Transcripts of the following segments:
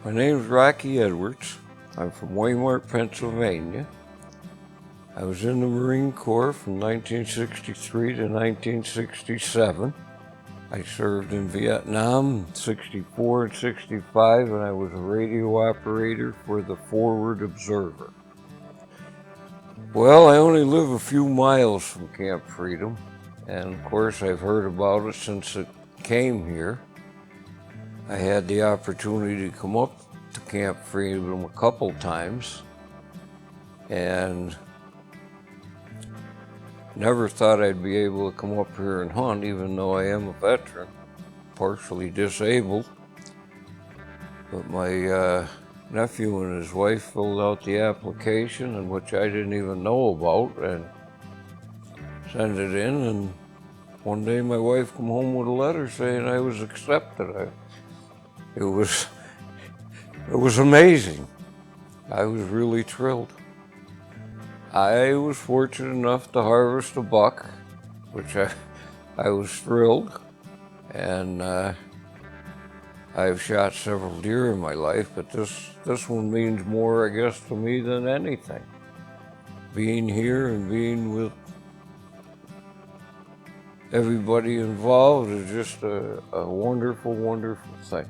My name is Rocky Edwards. I'm from Waymart, Pennsylvania. I was in the Marine Corps from 1963 to 1967. I served in Vietnam, 64 and 65, and I was a radio operator for the Forward Observer. Well, I only live a few miles from Camp Freedom, and of course I've heard about it since it came here. I had the opportunity to come up to Camp Freedom a couple times, and never thought I'd be able to come up here and hunt, even though I am a veteran, partially disabled. But my nephew and his wife filled out the application, and which I didn't even know about, and sent it in, and one day my wife come home with a letter saying I was accepted. It was amazing. I was really thrilled. I was fortunate enough to harvest a buck, which I was thrilled, and I've shot several deer in my life, but this one means more, I guess, to me than anything. Being here and being with everybody involved is just a wonderful, wonderful thing.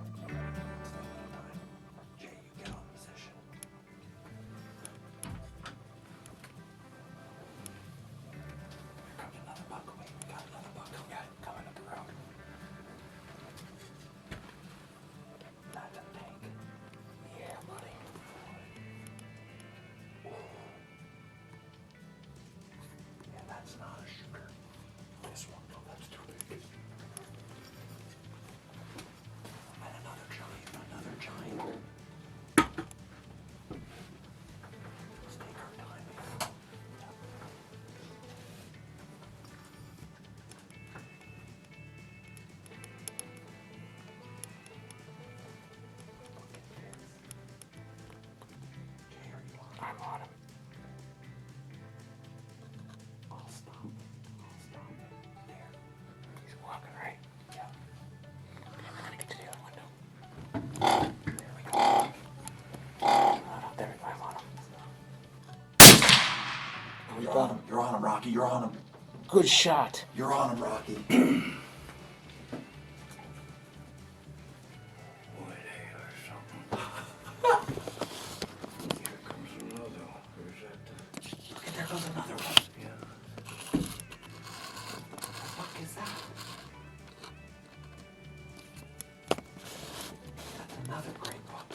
You're on him, Rocky. You're on him. Good shot. You're on him, Rocky. Boy, they are something. Here comes another one. Where's that? Look, there goes another one. Yeah. What the fuck is that? That's another great buck.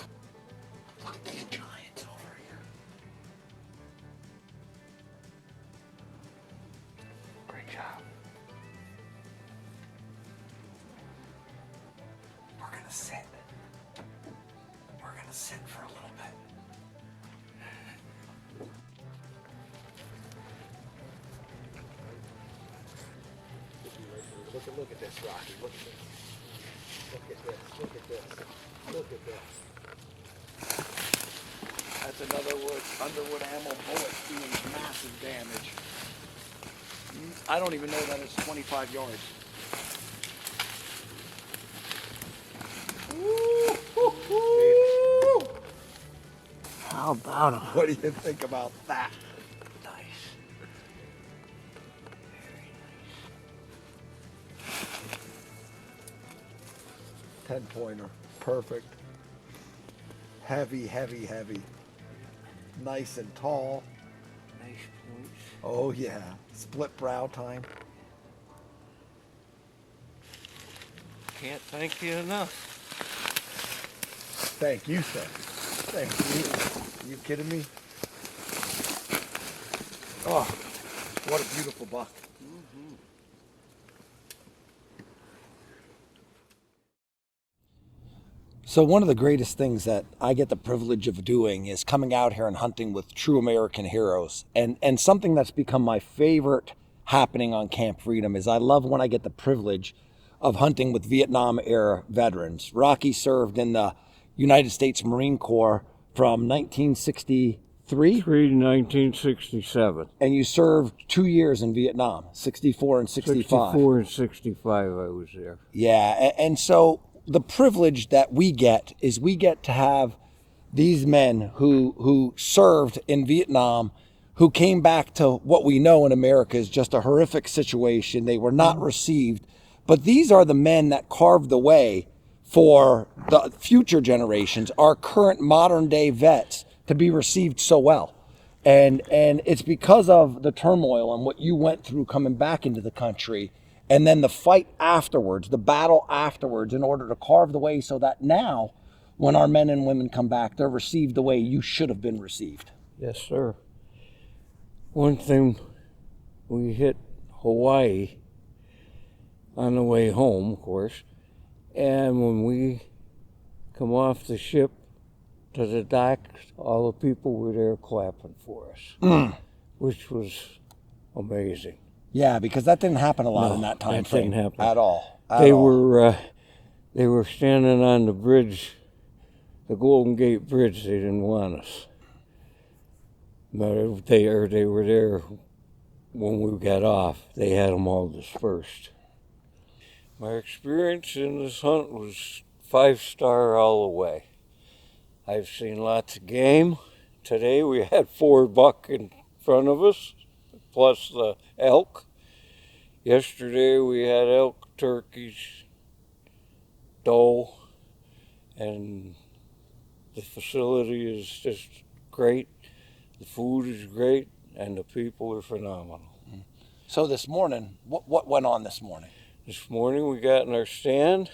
Look at these giants over here. Great job. We're gonna sit. We're gonna sit for a little bit. Look at this, Rocky. Look at this. Look at this. Look at this. Look at this. That's another Underwood ammo bullet doing massive damage. I don't even know that it's 25 yards. How about him? What do you think about that? Nice. Very nice. 10-pointer. Perfect. Heavy, heavy, heavy. Nice and tall. Nice points. Oh yeah. Split brow time. Can't thank you enough. Thank you, sir. Thank you. You kidding me? Oh, what a beautiful buck. So one of the greatest things that I get the privilege of doing is coming out here and hunting with true American heroes. And something that's become my favorite happening on Camp Freedom is I love when I get the privilege of hunting with Vietnam era veterans. Rocky served in the United States Marine Corps from 1963, 1967. and you served 2 years in Vietnam, 64 and 65. 64 and 65 I was there. Yeah, and so the privilege that we get is we get to have these men who served in Vietnam, who came back to what we know in America is just a horrific situation. They were not received, but these are the men that carved the way for the future generations, our current modern day vets, to be received so well. And it's because of the turmoil and what you went through coming back into the country, and then the fight afterwards, the battle afterwards, in order to carve the way so that now, when our men and women come back, they're received the way you should have been received. Yes, sir. One thing, we hit Hawaii on the way home, of course, and when we come off the ship to the dock, all the people were there clapping for us, which was amazing. Yeah, because that didn't happen a lot No, in that time that frame didn't happen. at all. They were standing on the bridge, the Golden Gate Bridge. They didn't want us, but they were there when we got off. They had them all dispersed. My experience in this hunt was 5-star all the way. I've seen lots of game. Today we had 4 buck in front of us, plus the elk. Yesterday we had elk, turkeys, doe, and the facility is just great. The food is great, and the people are phenomenal. So this morning, what went on this morning? This morning we got in our stand,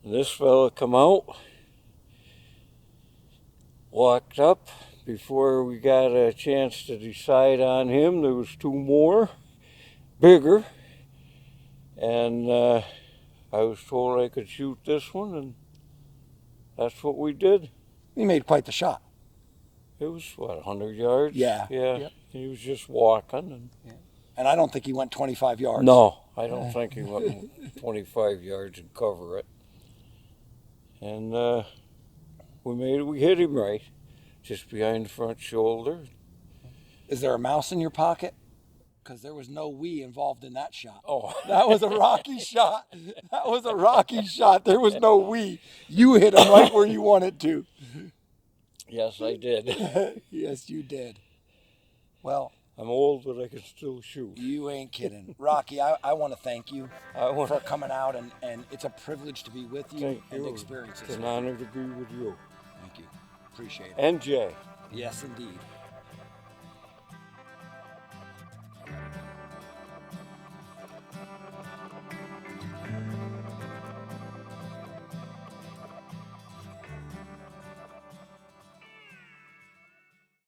and this fella come out, walked up. Before we got a chance to decide on him, there was 2 more, bigger, and I was told I could shoot this one, and that's what we did. You made quite the shot. It was, 100 yards? Yeah. Yeah. Yep. He was just walking. And I don't think he went 25 yards. No, I don't think he went 25 yards and cover it. And we hit him right, just behind the front shoulder. Is there a mouse in your pocket? Because there was no we involved in that shot. Oh, That was a Rocky shot. That was a Rocky shot. There was no we. You hit him right where you wanted to. yes, I did. Yes, you did. Well, I'm old, but I can still shoot. you ain't kidding. Rocky, I want to thank you I want for coming out, and it's a privilege to be with you Thank and you. experience It's this. an honor to be with you. Thank you. Appreciate it. And Jay. Yes, indeed.